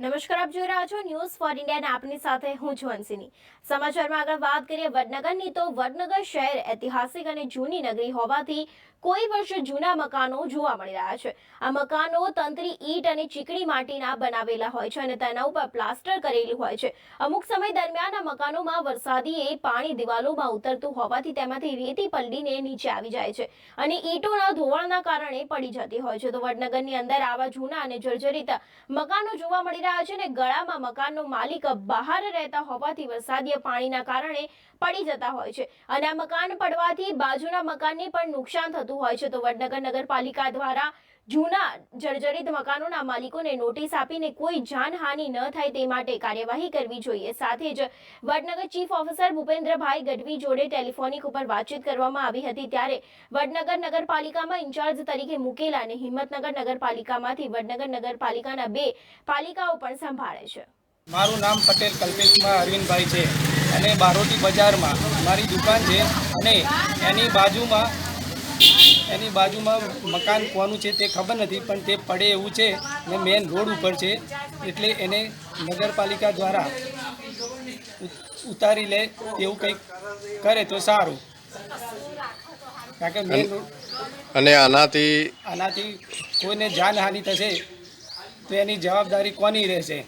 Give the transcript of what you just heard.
નમસ્કાર, આપ જોઈ રહ્યા છો ન્યૂઝ ફોર ઇન્ડિયા અને આપની સાથે હું છું હંસિની। સમાચારમાં આગળ વાત કરીએ વડનગરની, તો વડનગર શહેર ઐતિહાસિક અને જૂની નગરી હોવાથી કોઈ વર્ષ જૂના મકાનો જોવા મળી રહ્યા છે। આ મકાનો તંત્રી ઈંટ અને ચીકણી માટીના બનાવેલા હોય છે અને તેના ઉપર પ્લાસ્ટર કરેલું હોય છે। અમુક સમય દરમિયાન આ મકાનોમાં વરસાદી પાણી દિવાલોમાં ઉતરતું હોવાથી તેમાંથી રેતી પલળીને નીચે આવી જાય છે અને ઈંટોના ધોવાણના કારણે પડી જતી હોય છે। તો વડનગરની અંદર આવા જૂના અને જર્જરિત મકાનો જોવા મળી રહ્યા છે અને ગળામાં મકાનનો માલિક બહાર રહેતા હોવાથી વરસાદી પાણીના કારણે પડી જતા હોય છે અને આ મકાન પડવાથી બાજુના મકાનને પણ નુકસાન થતું હોય છે। તો વડનગર નગરપાલિકા દ્વારા જૂના જર્જરિત મકાનોના માલિકોને નોટિસ આપીને કોઈ જાનહાનિ ન થાય તે માટે કાર્યવાહી કરવી જોઈએ। સાથે જ વડનગર ચીફ ઓફિસર ભૂપેન્દ્રભાઈ ગઢવી જોડે ટેલિફોનિક ઉપર વાતચીત કરવામાં આવી હતી, ત્યારે વડનગર નગરપાલિકામાં ઇન્ચાર્જ તરીકે મુકેલા અને હિંમતનગર નગરપાલિકામાંથી વડનગર નગરપાલિકાના 2 પાલિકાઓ પણ સંભાળે છે। મારું નામ પટેલ કલ્પેશમાં અરવિંદભાઈ છે અને બારોટી બજારમાં મારી દુકાન છે અને એની બાજુમાં મકાન કોનું છે તે ખબર નથી, પણ તે પડે એવું છે ને મેન રોડ ઉપર છે, એટલે એને નગરપાલિકા દ્વારા ઉતારી લે એવું કંઈક કરે તો સારું, કારણ કે મેન રોડ અને આનાથી કોઈને જાનહાનિ થશે તો એની જવાબદારી કોની રહેશે?